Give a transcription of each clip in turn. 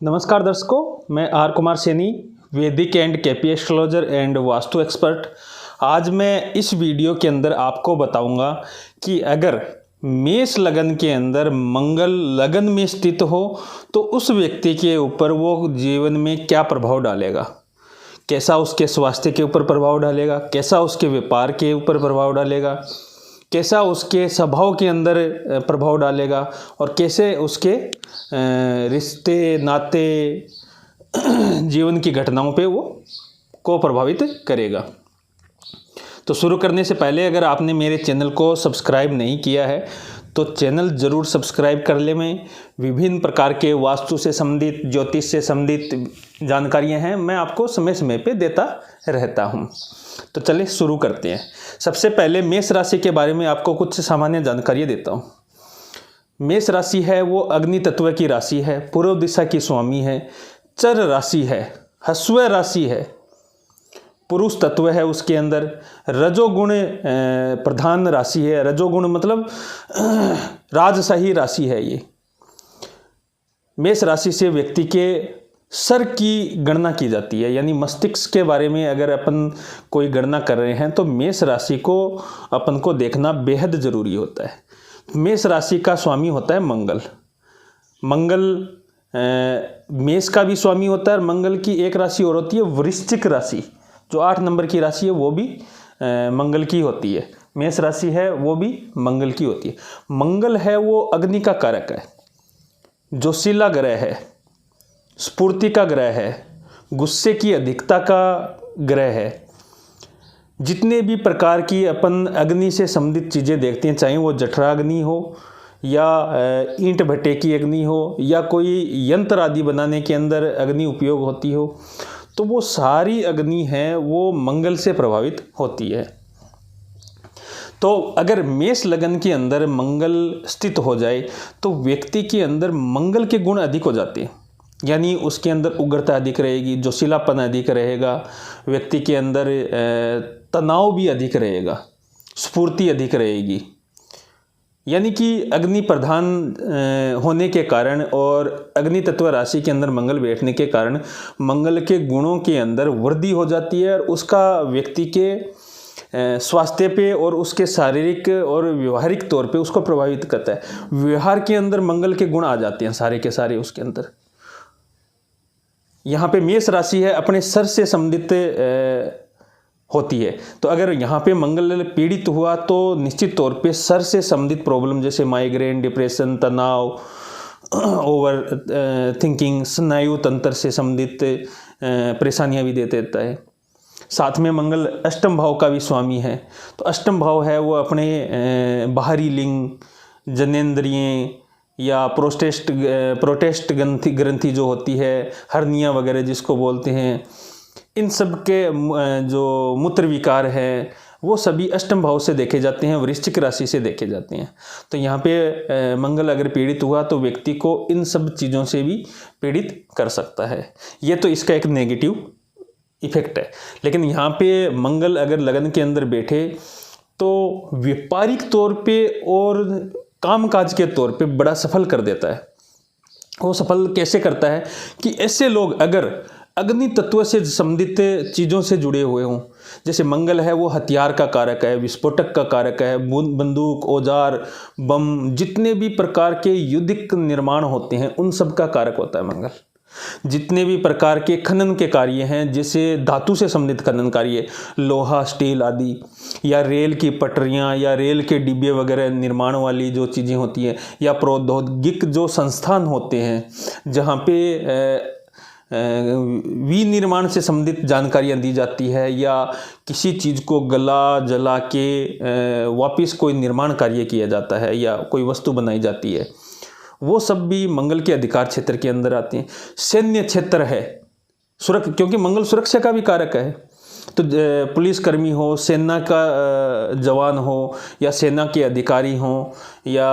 नमस्कार दर्शकों, मैं आर कुमार सैनी, वैदिक and KP astrologer and vastu expert. आज मैं इस वीडियो के अंदर आपको बताऊंगा कि अगर मेष लगन के अंदर मंगल लगन में स्थित हो तो उस व्यक्ति के ऊपर वो जीवन में क्या प्रभाव डालेगा, कैसा उसके स्वास्थ्य के ऊपर प्रभाव डालेगा, कैसा उसके व्यापार के ऊपर प्रभाव डालेगा, कैसा उसके स्वभाव के अंदर प्रभाव डालेगा और कैसे उसके रिश्ते नाते जीवन की घटनाओं पे वो को प्रभावित करेगा। तो शुरू करने से पहले अगर आपने मेरे चैनल को सब्सक्राइब नहीं किया है तो चैनल ज़रूर सब्सक्राइब कर ले। मैं विभिन्न प्रकार के वास्तु से संबंधित, ज्योतिष से संबंधित जानकारियां हैं, मैं आपको समय समय पे देता रहता हूं। तो चलिए शुरू करते हैं। सबसे पहले मेष राशि के बारे में आपको कुछ सामान्य जानकारियां देता हूं। मेष राशि है वो अग्नि तत्व की राशि है, पूर्व दिशा की स्वामी है, चर राशि है, हस्व राशि है, पुरुष तत्व है उसके अंदर, रजोगुण प्रधान राशि है। रजोगुण मतलब राजशाही राशि है ये। मेष राशि से व्यक्ति के सर की गणना की जाती है, यानी मस्तिष्क के बारे में अगर अपन कोई गणना कर रहे हैं तो मेष राशि को अपन को देखना बेहद ज़रूरी होता है। मेष राशि का स्वामी होता है मंगल। मंगल मेष का भी स्वामी होता है और मंगल की एक राशि और होती है वृश्चिक राशि, जो 8 नंबर की राशि है वो भी मंगल की होती है। मेष राशि है वो भी मंगल की होती है। मंगल है वो अग्नि का कारक है, जोशीला ग्रह है, स्फूर्ति का ग्रह है, गुस्से की अधिकता का ग्रह है। जितने भी प्रकार की अपन अग्नि से संबंधित चीज़ें देखते हैं, चाहे वो जठराग्नि हो या ईंट भट्टे की अग्नि हो या कोई यंत्र आदि बनाने के अंदर अग्नि उपयोग होती हो, तो वो सारी अग्नि है वो मंगल से प्रभावित होती है। तो अगर मेष लगन के अंदर मंगल स्थित हो जाए तो व्यक्ति के अंदर मंगल के गुण अधिक हो जाते हैं, यानी उसके अंदर उग्रता अधिक रहेगी, जोशीलापन अधिक रहेगा, व्यक्ति के अंदर तनाव भी अधिक रहेगा, स्फूर्ति अधिक रहेगी। यानी कि अग्नि प्रधान होने के कारण और अग्नि तत्व राशि के अंदर मंगल बैठने के कारण मंगल के गुणों के अंदर वृद्धि हो जाती है और उसका व्यक्ति के स्वास्थ्य पे और उसके शारीरिक और व्यवहारिक तौर पे उसको प्रभावित करता है। व्यवहार के अंदर मंगल के गुण आ जाते हैं सारे के सारे उसके अंदर। यहाँ पे मेष राशि है अपने सर से संबंधित होती है, तो अगर यहाँ पे मंगल पीड़ित हुआ तो निश्चित तौर पे सर से संबंधित प्रॉब्लम जैसे माइग्रेन, डिप्रेशन, तनाव, ओवर थिंकिंग, स्नायु तंत्र से संबंधित परेशानियाँ भी दे देता है। साथ में मंगल अष्टम भाव का भी स्वामी है, तो अष्टम भाव है वो अपने बाहरी लिंग, जननेंद्रियाँ या प्रोटेस्ट ग्रंथि जो होती है, हर्निया वगैरह जिसको बोलते हैं, इन सब के जो मूत्र विकार है वो सभी अष्टम भाव से देखे जाते हैं, वृश्चिक राशि से देखे जाते हैं। तो यहाँ पे मंगल अगर पीड़ित हुआ तो व्यक्ति को इन सब चीज़ों से भी पीड़ित कर सकता है। ये तो इसका एक नेगेटिव इफेक्ट है। लेकिन यहाँ पे मंगल अगर लगन के अंदर बैठे तो व्यापारिक तौर पे और कामकाज के तौर पे बड़ा सफल कर देता है। वो सफल कैसे करता है कि ऐसे लोग अगर अग्नि तत्व से संबंधित चीज़ों से जुड़े हुए हों, जैसे मंगल है वो हथियार का कारक है, विस्फोटक का कारक है, बंदूक, औजार, बम, जितने भी प्रकार के युद्धिक निर्माण होते हैं उन सब का कारक होता है मंगल। जितने भी प्रकार के खनन के कार्य हैं, जैसे धातु से संबंधित खनन कार्य, लोहा, स्टील आदि, या रेल की पटरियां या रेल के डिब्बे वगैरह निर्माण वाली जो चीज़ें होती हैं, या प्रौद्योगिक जो संस्थान होते हैं जहाँ पे विनिर्माण से संबंधित जानकारियाँ दी जाती है या किसी चीज़ को गला जला के वापस कोई निर्माण कार्य किया जाता है या कोई वस्तु बनाई जाती है, वो सब भी मंगल के अधिकार क्षेत्र के अंदर आते हैं। सैन्य क्षेत्र है, क्योंकि मंगल सुरक्षा का भी कारक है, तो पुलिसकर्मी हो, सेना का जवान हो या सेना के अधिकारी हो या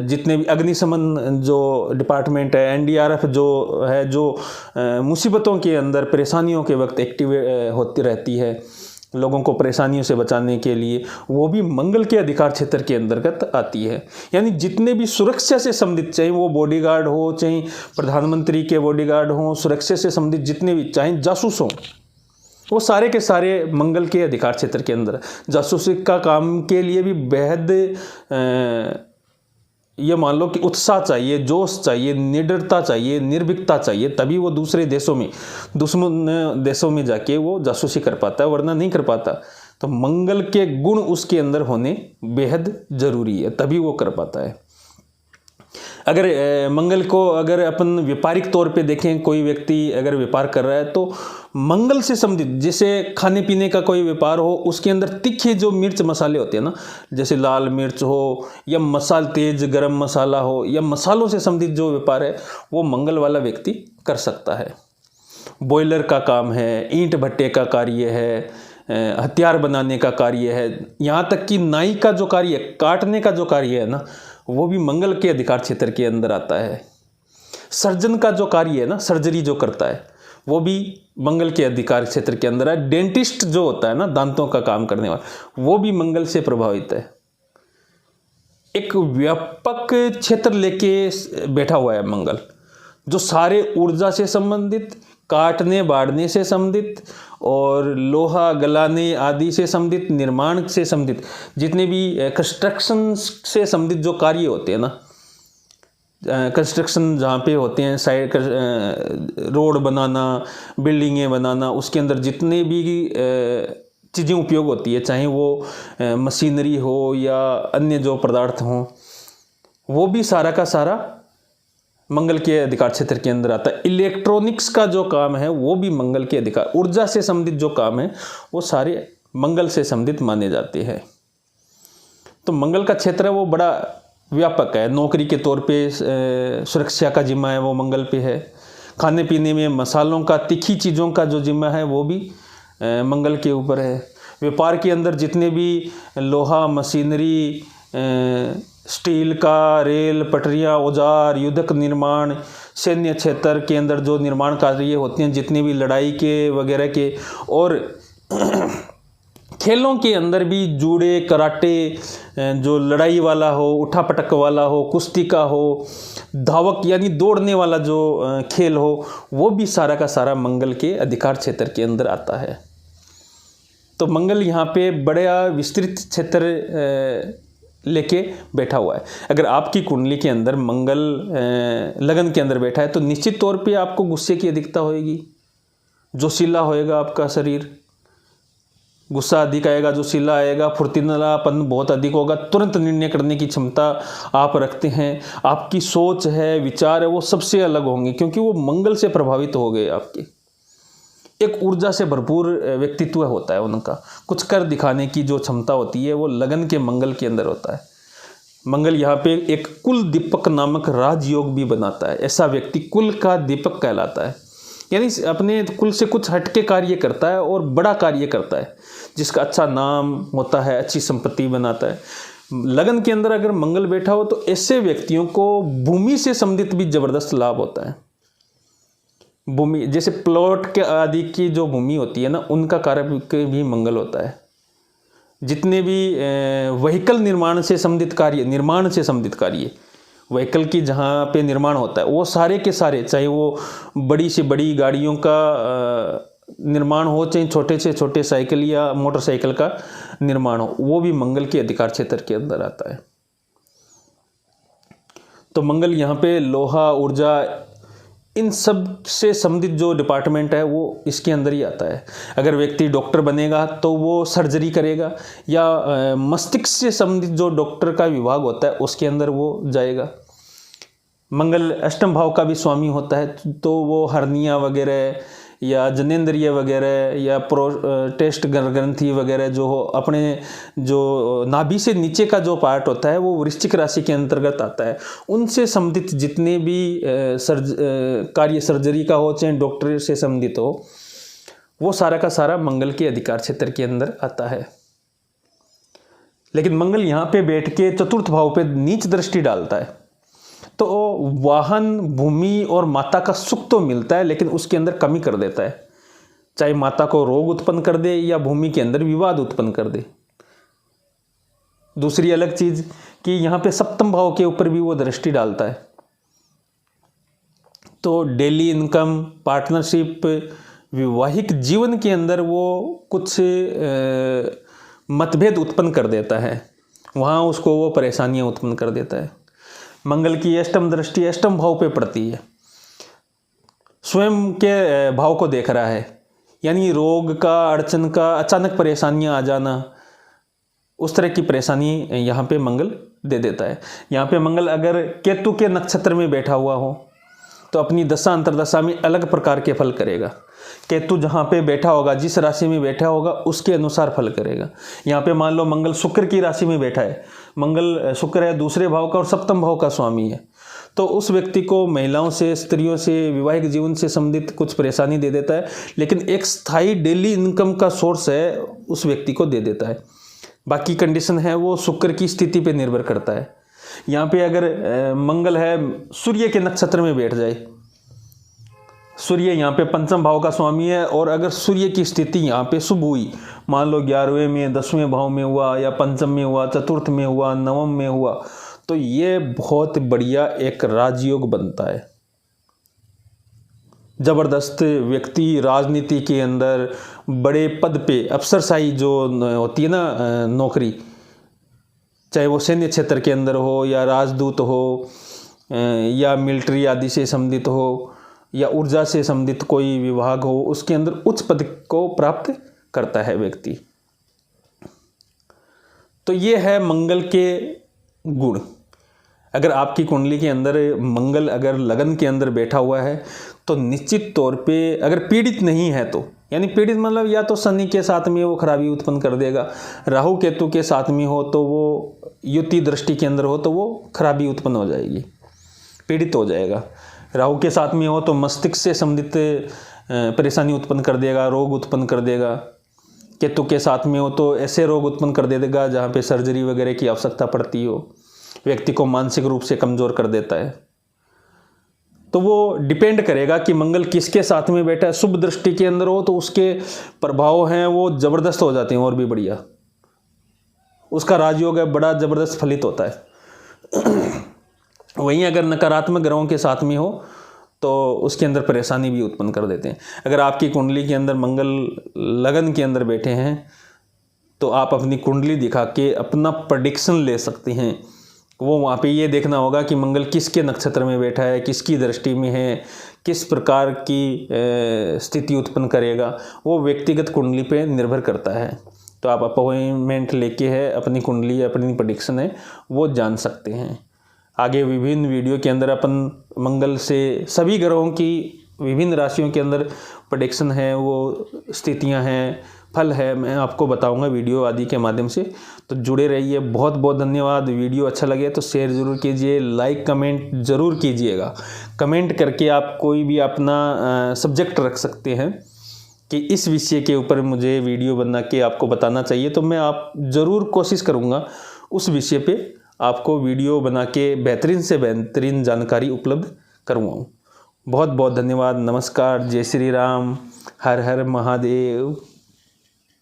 जितने भी अग्निशमन जो डिपार्टमेंट है, एनडीआरएफ जो है, जो मुसीबतों के अंदर परेशानियों के वक्त एक्टिव होती रहती है, लोगों को परेशानियों से बचाने के लिए, वो भी मंगल के अधिकार क्षेत्र के अंतर्गत आती है। यानी जितने भी सुरक्षा से संबंधित, चाहे वो बॉडीगार्ड हो, चाहे प्रधानमंत्री के बॉडीगार्ड हो, सुरक्षा से संबंधित जितने भी, चाहे जासूस हो, वो सारे के सारे मंगल के अधिकार क्षेत्र के अंदर। जासूसी का काम के लिए भी बेहद ये मान लो कि उत्साह चाहिए, जोश चाहिए, निडरता चाहिए, निर्भीकता चाहिए, तभी वो दूसरे देशों में, दुश्मन देशों में जाके वो जासूसी कर पाता है, वरना नहीं कर पाता। तो मंगल के गुण उसके अंदर होने बेहद जरूरी है, तभी वो कर पाता है। अगर मंगल को अगर अपन व्यापारिक तौर पे देखें, कोई व्यक्ति अगर व्यापार कर रहा है तो मंगल से संबंधित, जैसे खाने पीने का कोई व्यापार हो, उसके अंदर तीखे जो मिर्च मसाले होते हैं ना, जैसे लाल मिर्च हो या तेज गरम मसाला हो, या मसालों से संबंधित जो व्यापार है, वो मंगल वाला व्यक्ति कर सकता है। बॉयलर का काम है, ईंट भट्टे का कार्य है, हथियार बनाने का कार्य है, यहाँ तक कि नाई का जो कार्य है, काटने का जो कार्य है ना, वो भी मंगल के अधिकार क्षेत्र के अंदर आता है। सर्जन का जो कार्य है ना, सर्जरी जो करता है, वो भी मंगल के अधिकार क्षेत्र के अंदर है। डेंटिस्ट जो होता है ना, दांतों का काम करने वाला, वो भी मंगल से प्रभावित है। एक व्यापक क्षेत्र लेके बैठा हुआ है मंगल, जो सारे ऊर्जा से संबंधित, काटने बाढ़ने से संबंधित और लोहा गलाने आदि से संबंधित, निर्माण से संबंधित, जितने भी कंस्ट्रक्शन से संबंधित जो कार्य होते हैं ना, कंस्ट्रक्शन जहाँ पे होते हैं, साइड रोड बनाना, बिल्डिंगें बनाना, उसके अंदर जितने भी चीज़ें उपयोग होती है, चाहे वो मशीनरी हो या अन्य जो पदार्थ हों, वो भी सारा का सारा मंगल के अधिकार क्षेत्र के अंदर आता है। इलेक्ट्रॉनिक्स का जो काम है वो भी मंगल के अधिकार, ऊर्जा से संबंधित जो काम है वो सारे मंगल से संबंधित माने जाते हैं। तो मंगल का क्षेत्र है वो बड़ा व्यापक है। नौकरी के तौर पे सुरक्षा का जिम्मा है वो मंगल पे है। खाने पीने में मसालों का, तीखी चीज़ों का जो जिम्मा है वो भी मंगल के ऊपर है। व्यापार के अंदर जितने भी लोहा, मशीनरी, स्टील का, रेल, पटरियाँ, औजार, युद्धक निर्माण, सैन्य क्षेत्र के अंदर जो निर्माण कार्य होते हैं, जितने भी लड़ाई के वगैरह के, और खेलों के अंदर भी जूडे, कराटे, जो लड़ाई वाला हो, उठा पटक वाला हो, कुश्ती का हो, धावक यानी दौड़ने वाला जो खेल हो, वो भी सारा का सारा मंगल के अधिकार क्षेत्र के अंदर आता है। तो मंगल यहाँ पे बड़ा विस्तृत क्षेत्र लेके बैठा हुआ है। अगर आपकी कुंडली के अंदर मंगल लगन के अंदर बैठा है तो निश्चित तौर पे आपको गुस्से की अधिकता होएगी, जोशीला होएगा आपका शरीर, गुस्सा अधिक आएगा, जोशीला आएगा, फुर्तीलापन बहुत अधिक होगा, तुरंत निर्णय करने की क्षमता आप रखते हैं, आपकी सोच है, विचार है, वो सबसे अलग होंगे, क्योंकि वो मंगल से प्रभावित हो गए। आपके एक ऊर्जा से भरपूर व्यक्तित्व होता है उनका, कुछ कर दिखाने की जो क्षमता होती है वो लगन के मंगल के अंदर होता है। मंगल यहाँ पे एक कुल दीपक नामक राजयोग भी बनाता है। ऐसा व्यक्ति कुल का दीपक कहलाता है, यानी अपने कुल से कुछ हटके कार्य करता है और बड़ा कार्य करता है, जिसका अच्छा नाम होता है, अच्छी संपत्ति बनाता है। लगन के अंदर अगर मंगल बैठा हो तो ऐसे व्यक्तियों को भूमि से संबंधित भी जबरदस्त लाभ होता है। भूमि, जैसे प्लॉट के आदि की जो भूमि होती है ना, उनका कारक भी मंगल होता है। जितने भी व्हीकल निर्माण से संबंधित कार्य, निर्माण से संबंधित कार्य, व्हीकल की जहाँ पे निर्माण होता है, वो सारे के सारे, चाहे वो बड़ी से बड़ी गाड़ियों का निर्माण हो, चाहे छोटे से छोटे साइकिल या मोटरसाइकिल का निर्माण हो, वो भी मंगल के अधिकार क्षेत्र के अंदर आता है। तो मंगल यहाँ पे लोहा, ऊर्जा, इन सब से संबंधित जो डिपार्टमेंट है वो इसके अंदर ही आता है। अगर व्यक्ति डॉक्टर बनेगा तो वो सर्जरी करेगा, या मस्तिष्क से संबंधित जो डॉक्टर का विभाग होता है उसके अंदर वो जाएगा। मंगल अष्टम भाव का भी स्वामी होता है, तो वो हर्निया वगैरह या जनेंद्रिय वगैरह या टेस्ट ग्रंथि वगैरह जो हो, अपने जो नाभि से नीचे का जो पार्ट होता है वो वृश्चिक राशि के अंतर्गत आता है। उनसे संबंधित जितने भी कार्य सर्जरी का हो, चाहे डॉक्टर से संबंधित हो, वो सारा का सारा मंगल के अधिकार क्षेत्र के अंदर आता है। लेकिन मंगल यहाँ पे बैठ के चतुर्थ भाव पे नीच दृष्टि डालता है, तो वाहन, भूमि और माता का सुख तो मिलता है, लेकिन उसके अंदर कमी कर देता है। चाहे माता को रोग उत्पन्न कर दे या भूमि के अंदर विवाद उत्पन्न कर दे। दूसरी अलग चीज कि यहाँ पे सप्तम भाव के ऊपर भी वो दृष्टि डालता है, तो डेली इनकम, पार्टनरशिप, वैवाहिक जीवन के अंदर वो कुछ मतभेद उत्पन्न कर देता है, वहाँ उसको वो परेशानियाँ उत्पन्न कर देता है। मंगल की अष्टम दृष्टि अष्टम भाव पे पड़ती है, स्वयं के भाव को देख रहा है, यानी रोग का, अड़चन का, अचानक परेशानियाँ आ जाना, उस तरह की परेशानी यहाँ पे मंगल दे देता है। यहाँ पे मंगल अगर केतु के नक्षत्र में बैठा हुआ हो तो अपनी दशा अंतरदशा में अलग प्रकार के फल करेगा। केतु जहाँ पे बैठा होगा, जिस राशि में बैठा होगा उसके अनुसार फल करेगा। यहाँ पे मान लो मंगल शुक्र की राशि में बैठा है, मंगल शुक्र है दूसरे भाव का और सप्तम भाव का स्वामी है, तो उस व्यक्ति को महिलाओं से, स्त्रियों से, वैवाहिक जीवन से संबंधित कुछ परेशानी दे देता है, लेकिन एक स्थायी डेली इनकम का सोर्स है उस व्यक्ति को दे देता है। बाकी कंडीशन है वो शुक्र की स्थिति पे निर्भर करता है। यहाँ पे अगर मंगल है सूर्य के नक्षत्र में बैठ जाए, सूर्य यहाँ पे पंचम भाव का स्वामी है, और अगर सूर्य की स्थिति यहाँ पे शुभ हुई, मान लो 11वें में, 10वें भाव में हुआ, या पंचम में हुआ, चतुर्थ में हुआ, नवम में हुआ, तो ये बहुत बढ़िया एक राजयोग बनता है। जबरदस्त व्यक्ति राजनीति के अंदर बड़े पद पे, अफसरशाही जो होती है ना नौकरी, चाहे वो सैन्य क्षेत्र के अंदर हो, या राजदूत हो, या मिलिट्री आदि से संबंधित हो, या ऊर्जा से संबंधित कोई विभाग हो, उसके अंदर उच्च पद को प्राप्त करता है व्यक्ति। तो ये है मंगल के गुण। अगर आपकी कुंडली के अंदर मंगल अगर लगन के अंदर बैठा हुआ है तो निश्चित तौर पे, अगर पीड़ित नहीं है तो, यानी पीड़ित मतलब या तो शनि के साथ में वो खराबी उत्पन्न कर देगा, राहु केतु के साथ में हो तो वो युति दृष्टि के अंदर हो तो वो खराबी उत्पन्न हो जाएगी, पीड़ित हो जाएगा। राहु के साथ में हो तो मस्तिष्क से संबंधित परेशानी उत्पन्न कर देगा, रोग उत्पन्न कर देगा। केतु के साथ में हो तो ऐसे रोग उत्पन्न कर दे देगा जहाँ पे सर्जरी वगैरह की आवश्यकता पड़ती हो, व्यक्ति को मानसिक रूप से कमज़ोर कर देता है। तो वो डिपेंड करेगा कि मंगल किसके साथ में बैठा है। शुभ दृष्टि के अंदर हो तो उसके प्रभाव हैं वो ज़बरदस्त हो जाते हैं और भी बढ़िया, उसका राजयोग है बड़ा ज़बरदस्त फलित होता है। वहीं अगर नकारात्मक ग्रहों के साथ में हो तो उसके अंदर परेशानी भी उत्पन्न कर देते हैं। अगर आपकी कुंडली के अंदर मंगल लगन के अंदर बैठे हैं तो आप अपनी कुंडली दिखा के अपना प्रेडिक्शन ले सकते हैं। वो वहाँ पे ये देखना होगा कि मंगल किसके नक्षत्र में बैठा है, किसकी दृष्टि में है, किस प्रकार की स्थिति उत्पन्न करेगा, वो व्यक्तिगत कुंडली पे निर्भर करता है। तो आप अपॉइंटमेंट लेके है अपनी कुंडली, अपनी प्रेडिक्शन है वो जान सकते हैं। आगे विभिन्न वीडियो के अंदर अपन मंगल से सभी ग्रहों की विभिन्न राशियों के अंदर प्रेडिक्शन है, वो स्थितियां हैं, फल है, मैं आपको बताऊंगा वीडियो आदि के माध्यम से। तो जुड़े रहिए। बहुत बहुत धन्यवाद। वीडियो अच्छा लगे तो शेयर ज़रूर कीजिए, लाइक कमेंट ज़रूर कीजिएगा। कमेंट करके आप कोई भी अपना सब्जेक्ट रख सकते हैं कि इस विषय के ऊपर मुझे वीडियो बना के आपको बताना चाहिए, तो मैं आप ज़रूर कोशिश करूँगा उस विषय पे आपको वीडियो बना के बेहतरीन से बेहतरीन जानकारी उपलब्ध करवाऊँ। बहुत बहुत धन्यवाद। नमस्कार। जय श्री राम। हर हर महादेव।